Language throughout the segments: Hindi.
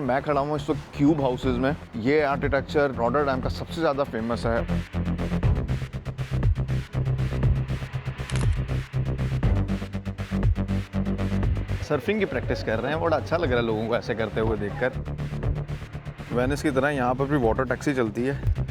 मैं खड़ा हूँ इस वक्त क्यूब हाउसेज में। ये आर्किटेक्चर रॉटरडैम का सबसे ज़्यादा फेमस है। सर्फिंग की प्रैक्टिस कर रहे हैं, बड़ा अच्छा लग रहा है लोगों को ऐसे करते हुए देखकर। वेनिस की तरह यहाँ पर भी वाटर टैक्सी चलती है।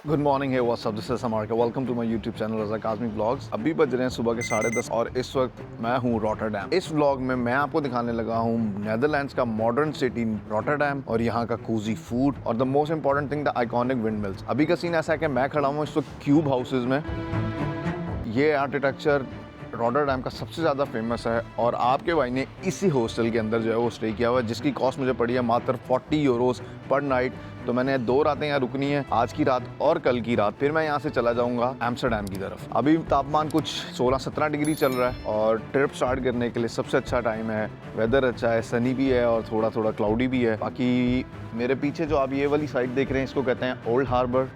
गुड मॉर्निंग है, what's up, this is Samar. Welcome to my YouTube channel Raza Kazmi vlogs. अभी बज रहे हैं सुबह के 10:30 और इस वक्त मैं हूँ रॉटरडैम। इस व्लॉग में मैं आपको दिखाने लगा हूँ नेदरलैंड्स का मॉडर्न सिटी रॉटरडैम और यहाँ का कूजी फूड और the most important thing the iconic windmills. अभी का सीन ऐसा है कि मैं खड़ा हूँ इस वक्त क्यूब हाउसेज में। ये आर्किटेक्चर रॉटरडैम का सबसे ज़्यादा फेमस है और आपके भाई ने इसी हॉस्टल के अंदर जो है वो स्टे किया हुआ है, जिसकी कॉस्ट मुझे पड़ी है मात्र 40 यूरोस पर नाइट। तो मैंने 2 रातें यहाँ रुकनी है, आज की रात और कल की रात। फिर मैं यहाँ से चला जाऊँगा एम्स्टरडैम की तरफ। अभी तापमान कुछ 16-17 डिग्री चल रहा है और ट्रिप स्टार्ट करने के लिए सबसे अच्छा टाइम है। वेदर अच्छा है, सनी भी है और थोड़ा थोड़ा क्लाउडी भी है। बाकी मेरे पीछे जो आप ये वाली साइड देख रहे हैं, इसको कहते हैं ओल्ड हार्बर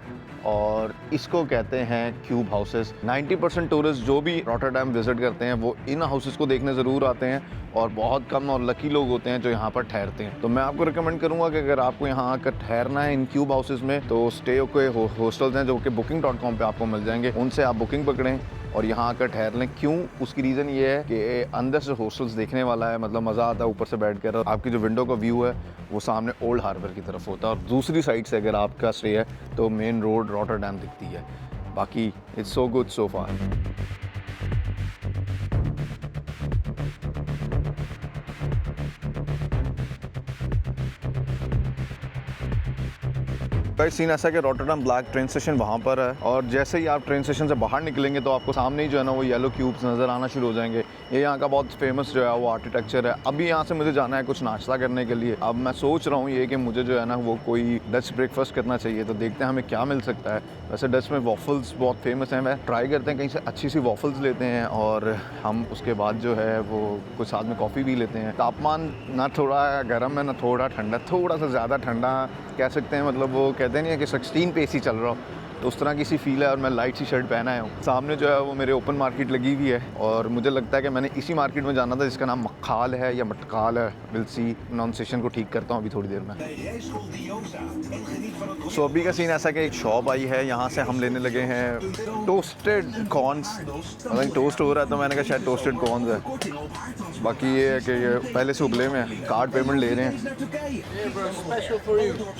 और इसको कहते हैं क्यूब हाउसेस। 90% टूरिस्ट जो भी रॉटरडैम विजिट करते हैं वो इन हाउसेस को देखने ज़रूर आते हैं और बहुत कम और लकी लोग होते हैं जो यहाँ पर ठहरते हैं। तो मैं आपको रिकमेंड करूँगा कि अगर आपको यहाँ आकर ठहरना है इन क्यूब हाउसेस में, तो स्टे के हॉस्टल्स हैं जो कि booking.com पे आपको मिल जाएंगे, उनसे आप बुकिंग पकड़ें और यहाँ आकर ठहर लें। क्यों? उसकी रीज़न ये है कि अंदर से हॉस्टल्स देखने वाला है, मतलब मज़ा आता है ऊपर से बैठ कर। और आपकी जो विंडो का व्यू है वो सामने ओल्ड हार्बर की तरफ होता है और दूसरी साइड से अगर आपका स्टे है तो मेन रोड रॉटरडैम दिखती है। बाकी इट्स सो गुड सो फार। भाई सीन ऐसा है कि रॉटरडैम ब्लैक ट्रेन स्टेशन वहाँ पर है और जैसे ही आप ट्रेन स्टेशन से बाहर निकलेंगे तो आपको सामने ही जो है ना वो येलो क्यूब्स नज़र आना शुरू हो जाएंगे। ये यहाँ का बहुत फेमस जो है वो आर्किटेक्चर है। अभी यहाँ से मुझे जाना है कुछ नाश्ता करने के लिए। अब मैं सोच रहा हूँ ये कि मुझे जो है ना वो कोई डच ब्रेकफास्ट करना चाहिए, तो देखते हैं हमें क्या मिल सकता है। वैसे डच में वॉफल्स बहुत फेमस हैं, मैं ट्राई करते हैं कहीं से अच्छी सी वॉफल्स लेते हैं और हम उसके बाद जो है वो कुछ साथ में कॉफ़ी भी लेते हैं। तापमान ना थोड़ा गर्म है ना थोड़ा ठंडा, थोड़ा सा ज़्यादा ठंडा कह सकते हैं। मतलब वो कहते नहीं है कि 16 पे AC चल रहा हो, तो उस तरह की सी फील है। और मैं लाइट सी शर्ट पहना है हूँ। सामने जो है वो मेरे ओपन मार्केट लगी हुई है और मुझे लगता है कि मैंने इसी मार्केट में जाना था जिसका नाम मक्खाल है या मटकाल है। विल सी, प्रोनाउंसिएशन को ठीक करता हूँ अभी थोड़ी देर में। सो अभी का सीन ऐसा कि एक शॉप आई है, यहाँ से हम लेने लगे हैं टोस्टेड कॉर्न्स। अगर टोस्ट हो रहा है तो मैंने कहा शायद टोस्टेड कॉर्न्स है। बाकी ये है कि ये पहले से उबले में कार्ड पेमेंट ले रहे हैं।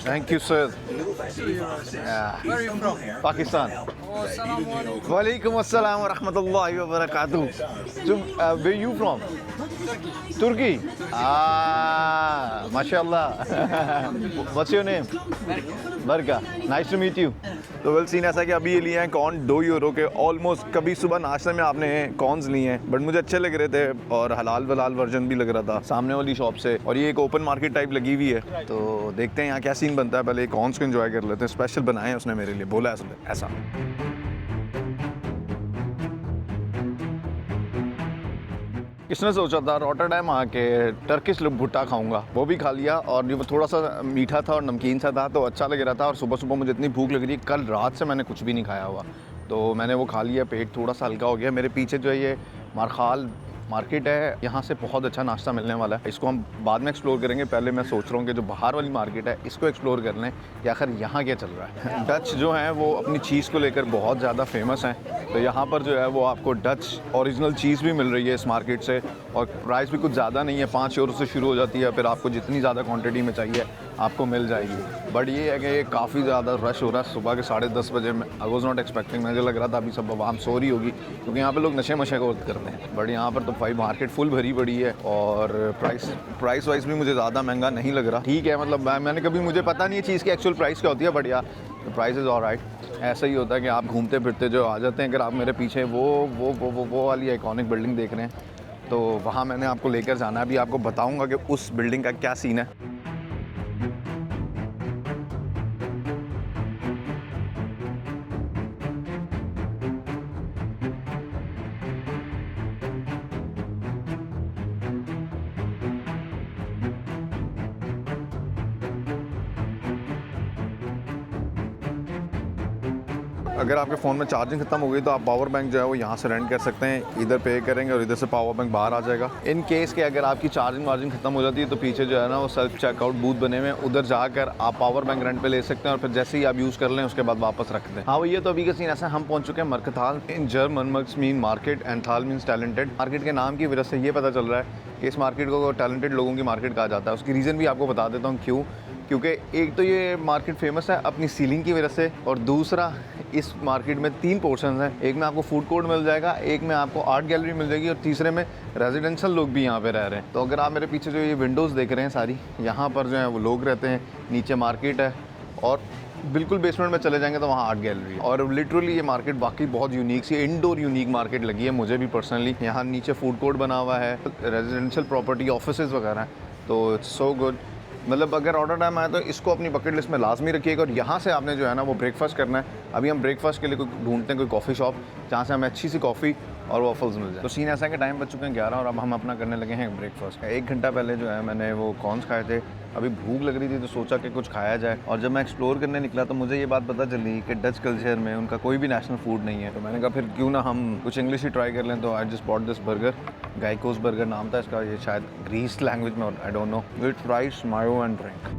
Thank you sir. पाकिस्तान। वालेकुम अस्सलाम व रहमतुल्लाहि व बरकातुहू। Where you from? Turkey. माशाल्लाह। What's your name? बरका। Nice to meet you. तो वेल सीन ऐसा कि अभी ये लिए हैं कॉर्न 2 यूरो के ऑलमोस्ट। कभी सुबह नाश्ते में आपने कॉर्न्स लिए हैं बट मुझे अच्छे लग रहे थे और हलाल वलाल वर्जन भी लग रहा था सामने वाली शॉप से। और ये एक ओपन मार्केट टाइप लगी हुई है, तो देखते हैं यहाँ क्या सीन बनता है। पहले कॉर्न्स को एंजॉय कर लेते हैं। स्पेशल बनाए हैं उसने मेरे लिए, बोला है ऐसा। किसने सोचा था रॉटरडैम आके टर्किश भुट्टा खाऊंगा, वो भी खा लिया और ये थोड़ा सा मीठा था और नमकीन सा था तो अच्छा लग रहा था। और सुबह सुबह मुझे इतनी भूख लग रही है, कल रात से मैंने कुछ भी नहीं खाया हुआ, तो मैंने वो खा लिया। पेट थोड़ा सा हल्का हो गया। मेरे पीछे जो है ये मारखाल मार्केट है, यहाँ से बहुत अच्छा नाश्ता मिलने वाला है। इसको हम बाद में एक्सप्लोर करेंगे। पहले मैं सोच रहा हूँ कि जो बाहर वाली मार्केट है इसको एक्सप्लोर कर लें कि आखिर यहाँ क्या चल रहा है। डच जो हैं वो अपनी चीज़ को लेकर बहुत ज़्यादा फेमस हैं, तो यहाँ पर जो है वो आपको डच ओरिजिनल चीज़ भी मिल रही है इस मार्केट से और प्राइस भी कुछ ज़्यादा नहीं है। 5 यूरो से शुरू हो जाती है, फिर आपको जितनी ज़्यादा क्वांटिटी में चाहिए आपको मिल जाएगी। बट ये है कि ये काफ़ी ज़्यादा रश हो रहा है सुबह के 10:30 बजे में। आई वॉज नॉट एक्सपेक्टिंग, मुझे लग रहा था अभी सब आवाम सो रही होगी क्योंकि यहाँ पे लोग नशे मशे को करते हैं। बट यहाँ पर तो भाई मार्केट फुल भरी पड़ी है और प्राइस वाइज भी मुझे ज़्यादा महंगा नहीं लग रहा। ठीक है, मतलब मैंने कभी, मुझे पता नहीं है चीज़ की एक्चुअल प्राइस क्या होती है, बट यार प्राइस इज़ ऑलराइट। ऐसा ही होता है कि आप घूमते फिरते जो आ जाते हैं। अगर आप मेरे पीछे वो वाली आइकॉनिक बिल्डिंग देख रहे हैं तो वहाँ मैंने आपको लेकर जाना है। अभी आपको बताऊँगा कि उस बिल्डिंग का क्या सीन है। अगर आपके फ़ोन में चार्जिंग खत्म हो गई तो आप पावर बैंक जो है वो यहाँ से रेंट कर सकते हैं, इधर पे करेंगे और इधर से पावर बैंक बाहर आ जाएगा। इन केस के अगर आपकी चार्जिंग वार्जिंग खत्म हो जाती है तो पीछे जो है ना वो सेल्फ चेकआउट बूथ बने हुए हैं, उधर जाकर आप पावर बैंक रेंट पे ले सकते हैं और फिर जैसे ही आप यूज़ कर लें उसके बाद वापस रख दें। हाँ भैया, तो अभी का सीन ऐसा, हम पहुँच चुके हैं मर्कथाल इन जर्मन। मर्क्स मीन मार्केट एंड थाल मीन्स टैलेंटेड। मार्केट के नाम की वजह से ये पता चल रहा है कि इस मार्केट को टैलेंटेड लोगों की मार्केट कहा जाता है। उसकी रीज़न भी आपको बता देता हूँ क्यों। क्योंकि एक तो ये मार्केट फेमस है अपनी सीलिंग की वजह से, और दूसरा इस मार्केट में 3 पोर्शन हैं। एक में आपको फूड कोर्ट मिल जाएगा, एक में आपको आर्ट गैलरी मिल जाएगी और तीसरे में रेजिडेंशियल लोग भी यहाँ पे रह रहे हैं। तो अगर आप मेरे पीछे जो ये विंडोज़ देख रहे हैं सारी, यहाँ पर जो है वो लोग रहते हैं, नीचे मार्केट है और बिल्कुल बेसमेंट में चले जाएंगे तो वहाँ आर्ट गैलरी है। और लिटरली ये मार्केट बाकी बहुत यूनिक सी इंडोर यूनिक मार्केट लगी है मुझे भी पर्सनली। यहाँ नीचे फूड कोर्ट बना हुआ है, रेजिडेंशियल प्रॉपर्टी ऑफिसेज वगैरह हैं, तो इट्स सो गुड। मतलब अगर रॉटरडैम आए तो इसको अपनी बकेट लिस्ट में लाजमी रखिएगा। और यहाँ से आपने जो है ना वो ब्रेकफास्ट करना है। अभी हम ब्रेकफास्ट के लिए कोई ढूंढते हैं कोई कॉफ़ी शॉप जहाँ से हमें अच्छी सी कॉफ़ी और वॉफल्स मिल जाए। तो सीन ऐसा है कि टाइम बच चुके हैं 11 और अब हम अपना करने लगे हैं ब्रेकफास्ट। 1 घंटा पहले जो है मैंने वो कॉर्न्स खाए थे, अभी भूख लग रही थी तो सोचा कि कुछ खाया जाए। और जब मैं एक्सप्लोर करने निकला तो मुझे ये बात पता चली कि डच कल्चर में उनका कोई भी नेशनल फूड नहीं है। तो मैंने कहा फिर क्यों ना हम कुछ इंग्लिश ही ट्राई कर लें। तो I just bought this burger, गाइकोस बर्गर नाम था इसका, ये शायद ग्रीस लैंग्वेज में, I don't know, with rice, mayo and drink.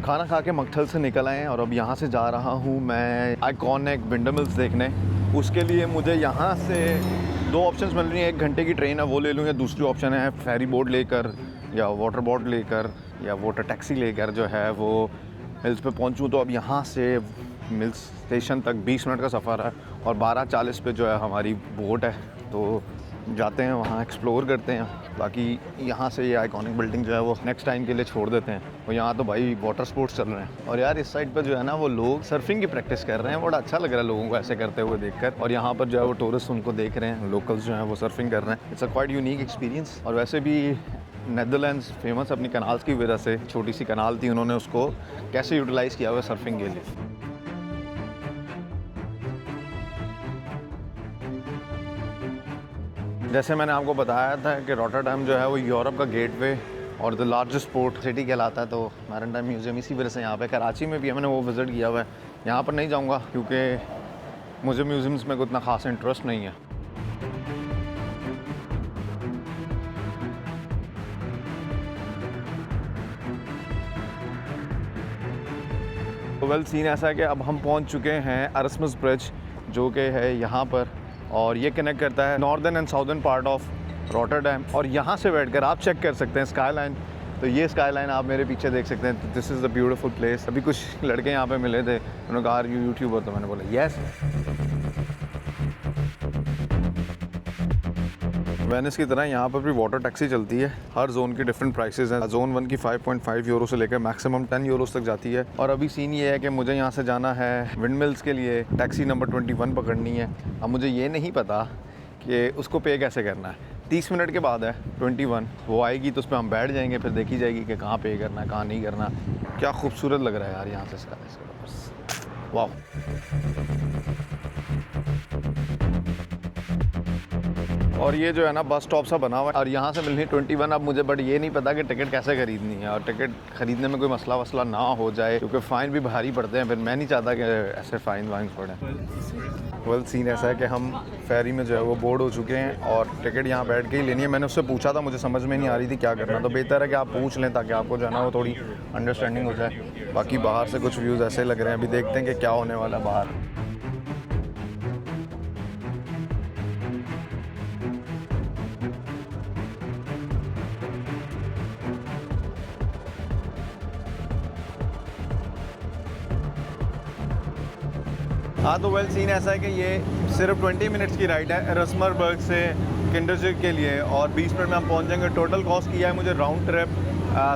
खाना खा के मक्ठल से निकल आए हैं और अब यहाँ से जा रहा हूँ मैं आइकॉनिक विंडो मिल्स देखने। उसके लिए मुझे यहाँ से 2 ऑप्शंस मिल रही हैं। 1 घंटे की ट्रेन है वो ले लूँ, या दूसरी ऑप्शन है फेरी बोट लेकर या वाटर बोट लेकर या वाटर टैक्सी लेकर जो है वो मिल्स पे पहुँचूँ। तो अब यहाँ से मिल्स स्टेशन तक 20 मिनट का सफ़र है और 12:40 पे जो है हमारी बोट है। तो जाते हैं वहाँ, एक्सप्लोर करते हैं। बाकी यहाँ से ये आइकॉनिक बिल्डिंग जो है वो नेक्स्ट टाइम के लिए छोड़ देते हैं। और यहाँ तो भाई वाटर स्पोर्ट्स चल रहे हैं। और यार इस साइड पर जो है ना वो लोग सर्फिंग की प्रैक्टिस कर रहे हैं, बड़ा अच्छा लग रहा है लोगों को ऐसे करते हुए देखकर। और यहाँ पर जो है वो टूरिस्ट उनको देख रहे हैं, लोकल्स जो हैं वो सर्फिंग कर रहे हैं। It's a quite unique experience. और वैसे भी नेदरलैंड्स फेमस अपनी कनाल्स की वजह से, छोटी सी कनाल थी, उन्होंने उसको कैसे यूटिलाइज़ किया हुआ सर्फिंग के लिए। जैसे मैंने आपको बताया था कि रॉटरडैम जो है वो यूरोप का गेटवे और द लार्जेस्ट पोर्ट सिटी कहलाता है। तो मैरिटाइम म्यूज़ियम इसी वजह से यहाँ पे, कराची में भी मैंने वो विज़िट किया हुआ है। यहाँ पर नहीं जाऊँगा क्योंकि मुझे म्यूज़ियम्स में कोई इतना ख़ास इंटरेस्ट नहीं है। तो वेल सीन ऐसा है कि अब हम पहुँच चुके हैं एरस्मस ब्रिज, जो कि है यहाँ पर, और ये कनेक्ट करता है northern and southern part of Rotterdam. और यहाँ से बैठकर आप चेक कर सकते हैं स्काई लाइन। तो ये स्काई लाइन आप मेरे पीछे देख सकते हैं। This is the beautiful place. अभी कुछ लड़के यहाँ पे मिले थे, उन्होंने कहा यू यूट्यूबर, तो मैंने बोला येस। वेनिस की तरह यहाँ पर भी वाटर टैक्सी चलती है। हर जोन की डिफरेंट प्राइसेस हैं। जोन 1 की 5.5 यूरो से लेकर मैक्सिमम 10 यूरोस तक जाती है। और अभी सीन ये है कि मुझे यहाँ से जाना है विंड मिल्स के लिए, टैक्सी नंबर 21 पकड़नी है। अब मुझे ये नहीं पता कि उसको पे कैसे करना है। 30 मिनट के बाद है 21, वो आएगी तो उस पर हम बैठ जाएंगे, फिर देखी जाएगी कि कहाँ पे करना है कहाँ नहीं करना। क्या खूबसूरत लग रहा है यार यहाँ से इसका, वाह। और ये जो है ना बस स्टॉप सा बना हुआ है और यहाँ से मिलनी 21। अब मुझे बट ये नहीं पता कि टिकट कैसे खरीदनी है, और टिकट खरीदने में कोई मसला वसला ना हो जाए, क्योंकि फ़ाइन भी भारी पड़ते हैं। फिर मैं नहीं चाहता कि ऐसे फ़ाइन वाइन पड़े। वेल सीन ऐसा है कि हम फेरी में जो है वो बोर्ड हो चुके हैं और टिकट यहाँ बैठ के ही लेनी है। मैंने उससे पूछा था, मुझे समझ में नहीं आ रही थी क्या करना, तो बेहतर है कि आप पूछ लें ताकि आपको जो है ना वो थोड़ी अंडरस्टैंडिंग हो जाए। बाकी बाहर से कुछ व्यूज़ ऐसे लग रहे हैं, अभी देखते हैं कि क्या होने वाला है बाहर। हाँ तो वेल सीन ऐसा है कि ये सिर्फ 20 मिनट्स की राइड है एरस्मसबर्ग से किंडरजर्ग के लिए, और 20 मिनट में हम पहुँच जाएंगे। टोटल कॉस्ट किया है मुझे राउंड ट्रिप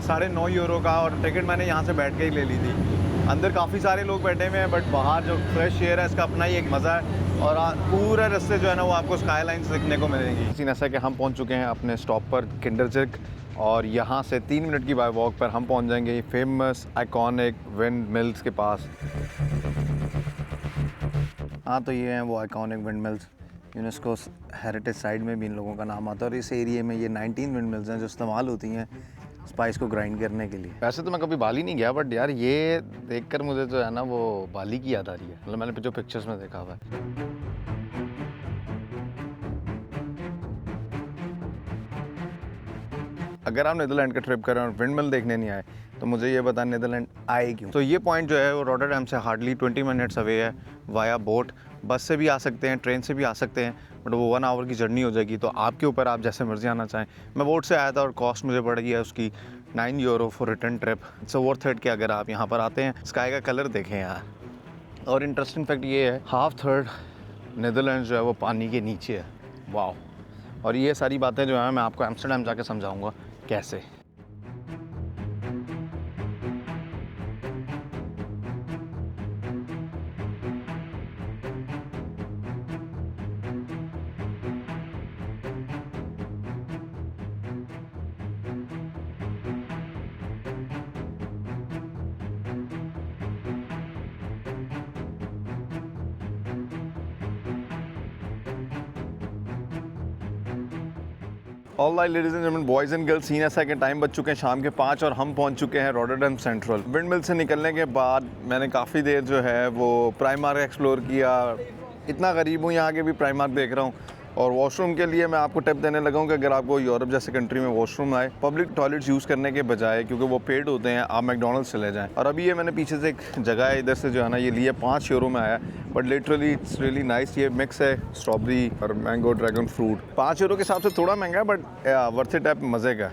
9.5 यूरो का, और टिकट मैंने यहाँ से बैठ के ही ले ली थी। अंदर काफ़ी सारे लोग बैठे हुए हैं, बट बाहर जो फ्रेश एयर है इसका अपना ही एक मज़ा है। और पूरे रास्ते जो है ना वो आपको स्काई लाइन्स देखने को मिलेंगी। सीन ऐसा है कि हम पहुँच चुके हैं अपने स्टॉप पर किंडरजर्ग, और यहाँ से 3 मिनट की बाय वॉक पर हम पहुँच जाएंगे फेमस आइकॉनिक विंड मिल्स के पास। हाँ तो ये हैं वो iconic wind mills. UNESCO heritage site में भी इन लोगों का नाम आता है, और इस एरिया में ये 19 विंड मिल्स हैं जो इस्तेमाल होती हैं स्पाइस को ग्राइंड करने के लिए। वैसे तो मैं कभी बाली नहीं गया, बट यार ये देखकर मुझे जो है ना वो बाली की याद आ रही है, मतलब मैंने जो पिक्चर्स में देखा हुआ है। अगर आप नीदरलैंड का ट्रिप कर रहे हैं और विंड मिल देखने नहीं आए तो मुझे ये बताएं नीदरलैंड आए क्यों। तो ये पॉइंट जो है वो रॉटरडैम से हार्डली 20 मिनट्स अवे है वाया बोट। बस से भी आ सकते हैं, ट्रेन से भी आ सकते हैं, बट वो 1 आवर की जर्नी हो जाएगी, तो आपके ऊपर, आप जैसे मर्जी आना चाहें। मैं बोट से आया था और कॉस्ट मुझे पड़ गई है उसकी €9 for return trip. It's worth it कि अगर आप यहाँ पर आते हैं। स्काई का कलर देखें यार। और इंटरेस्टिंग फैक्ट ये है, 1/2 नीदरलैंड जो है वो पानी के नीचे है। वाह। और ये सारी बातें जो हैं मैं आपको एम्स्टर्डम जाके समझाऊंगा कैसे। Alright ladies and gentleman, boys and girls, scene ऐसा है कि टाइम बज चुके हैं शाम के 5 और हम पहुंच चुके हैं रॉटरडैम सेंट्रल। विंड मिल से निकलने के बाद मैंने काफ़ी देर जो है वो प्राइमार्क एक्सप्लोर किया। इतना गरीब हूँ, यहाँ के भी प्राइमार्क देख रहा हूँ। और वॉशरूम के लिए मैं आपको टिप देने लगा हूँ कि अगर आपको यूरोप जैसे कंट्री में वॉशरूम आए, पब्लिक टॉयलेट्स यूज़ करने के बजाय, क्योंकि वो पेड होते हैं, आप मैकडोनल्ड्स चले जाएं। और अभी ये मैंने पीछे से एक जगह है, इधर से जो है ना ये लिए €5 में आया, but literally it's really nice. ये मिक्स है स्ट्रॉबेरी और मैंगो ड्रैगन फ्रूट। €5 के हिसाब से थोड़ा महंगा है, बट वर्थ इट है, मज़े का।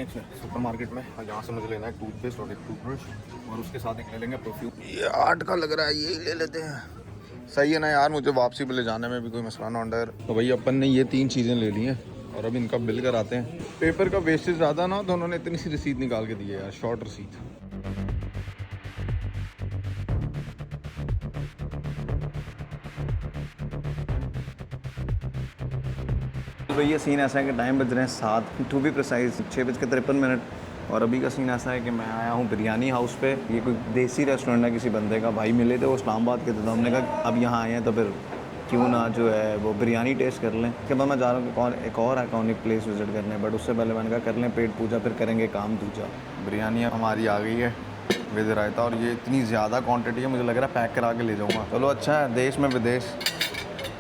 सुपर मार्केट में यहाँ से मुझे लेना है टूथपेस्ट और एक टूथब्रश, और उसके साथ एक ले लेंगे परफ्यूम। ये 8 का लग रहा है, यही ले लेते हैं। सही है ना यार, मुझे वापसी पे ले जाने में भी कोई मसला ना होता है। तो भाई अपन ने ये 3 चीज़ें ले ली हैं और अब इनका बिल कराते हैं। पेपर का वेस्टेज ज़्यादा ना, तो उन्होंने इतनी सी रसीद निकाल के दी है यार, शॉर्ट रसीद। भैया सीन ऐसा है कि टाइम बज रहे हैं 7, टू बी प्रिसाइज 6:53। और अभी का सीन ऐसा है कि मैं आया हूँ बिरयानी हाउस पे। ये कोई देसी रेस्टोरेंट है, किसी बंदे का, भाई मिले थे वो इस्लामाबाद के थे, तो हमने कहा अब यहाँ आए हैं तो फिर क्यों ना जो है वो बिरयानी टेस्ट कर लें। उसके बाद मैं जा रहा हूँ एक और आइकॉनिक प्लेस विजिट करने, बट उससे पहले मैंने कहा कर लें पेट पूजा, फिर करेंगे काम दूजा। बिरयानी हमारी आ गई है विद रायता, और ये इतनी ज़्यादा क्वान्टिटी है, मुझे लग रहा है पैक करा के ले जाऊँगा। चलो अच्छा है, देश में विदेश,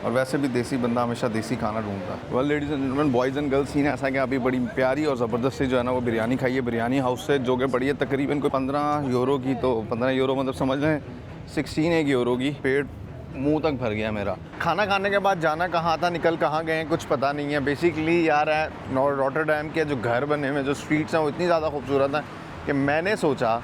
और वैसे भी देसी बंदा हमेशा देसी खाना ढूंढता है। Well ladies and gentleman, boys and girls, scene ऐसा कि अभी बड़ी प्यारी और ज़बरदस्त सी जो है ना वो बिरयानी खाई है बिरयानी हाउस से, जो कि पड़ी है तकरीबन कोई €15 की। तो €15 मतलब समझ लें 16 €1 की। पेट मुंह तक भर गया मेरा। खाना खाने के बाद जाना कहाँ था, निकल कहाँ गए कुछ पता नहीं है। बेसिकली यार रॉटरडैम के जो घर बने हुए, जो स्ट्रीट्स हैं वो इतनी ज़्यादा खूबसूरत हैं कि मैंने सोचा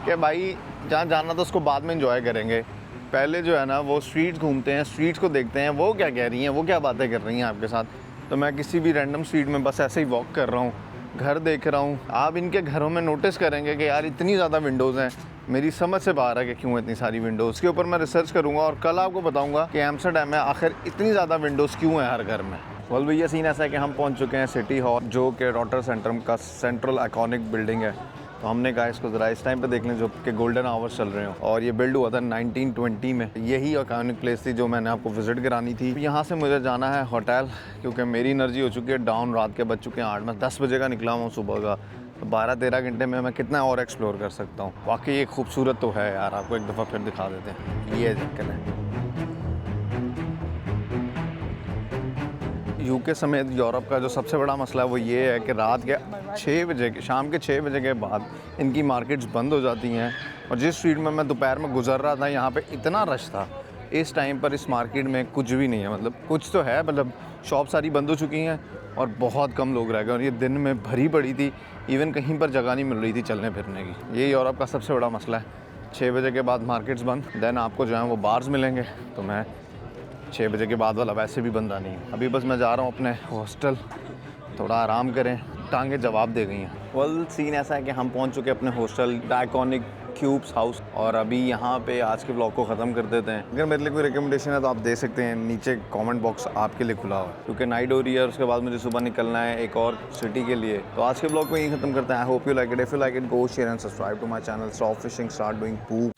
कि भाई जहाँ जाना था उसको बाद में इंजॉय करेंगे, पहले जो है ना वो स्ट्रीट्स घूमते हैं, स्ट्रीट्स को देखते हैं वो क्या कह रही हैं, वो क्या बातें कर रही हैं आपके साथ। तो मैं किसी भी रैंडम स्ट्रीट में बस ऐसे ही वॉक कर रहा हूँ, घर देख रहा हूँ। आप इनके घरों में नोटिस करेंगे कि यार इतनी ज़्यादा विंडोज़ हैं, मेरी समझ से बाहर है कि क्यों इतनी सारी विंडोज़। के ऊपर मैं रिसर्च करूँगा और कल आपको बताऊँगा कि एम्स्टर्डम में आखिर इतनी ज़्यादा विंडोज़ क्यों हैं हर घर में। वेल भैया सीन ऐसा है कि हम पहुँच चुके हैं सिटी हॉल, जो कि रॉटरडैम का सेंट्रल आइकॉनिक बिल्डिंग है। तो हमने कहा इसको ज़रा इस टाइम पे देख लें जो कि गोल्डन आवर्स चल रहे हो, और ये बिल्ड हुआ था 1920 में। यही आइकॉनिक प्लेस थी जो मैंने आपको विजिट करानी थी। यहाँ से मुझे जाना है होटल, क्योंकि मेरी एनर्जी हो चुकी है डाउन। रात के बज चुके हैं 8, मैं 10 बजे का निकला हूँ सुबह का, तो 12-13 घंटे में मैं कितना और एक्सप्लोर कर सकता हूँ। वाकई ये खूबसूरत तो है यार, आपको एक दफ़ा फिर दिखा देते हैं। ये चक्कर है। यूके समेत यूरोप का जो सबसे बड़ा मसला है वो ये है कि रात के 6 बजे, शाम के 6 बजे के बाद इनकी मार्केट्स बंद हो जाती हैं। और जिस स्ट्रीट में मैं दोपहर में गुजर रहा था, यहाँ पे इतना रश था। इस टाइम पर इस मार्केट में कुछ भी नहीं है, मतलब कुछ तो है, मतलब शॉप सारी बंद हो चुकी हैं और बहुत कम लोग रह गए। और ये दिन में भरी पड़ी थी, इवन कहीं पर जगह नहीं मिल रही थी चलने फिरने की। ये यूरोप का सबसे बड़ा मसला है। 6 बजे के बाद मार्केट्स बंद, देन आपको जो है वो बार्स मिलेंगे। तो मैं 6 बजे के बाद वाला वैसे भी बंदा नहीं है। अभी बस मैं जा रहा हूँ अपने हॉस्टल, थोड़ा आराम करें, टांगे जवाब दे गई हैं। वेल सीन ऐसा है कि हम पहुँच चुके हैं अपने हॉस्टल आइकॉनिक क्यूब्स हाउस, और अभी यहाँ पे आज के ब्लॉग को ख़त्म कर देते हैं। अगर मेरे लिए कोई रिकमेंडेशन है तो आप दे सकते हैं, नीचे कमेंट बॉक्स आपके लिए खुला हुआ है, क्योंकि नाइट हो रही है और उसके बाद मुझे सुबह निकलना है एक और सिटी के लिए। तो आज के ब्लॉग को यहीं ख़त्म करते हैं। I hope you like it. If you like it, go share and subscribe to my channel stop fishing, start doing poop.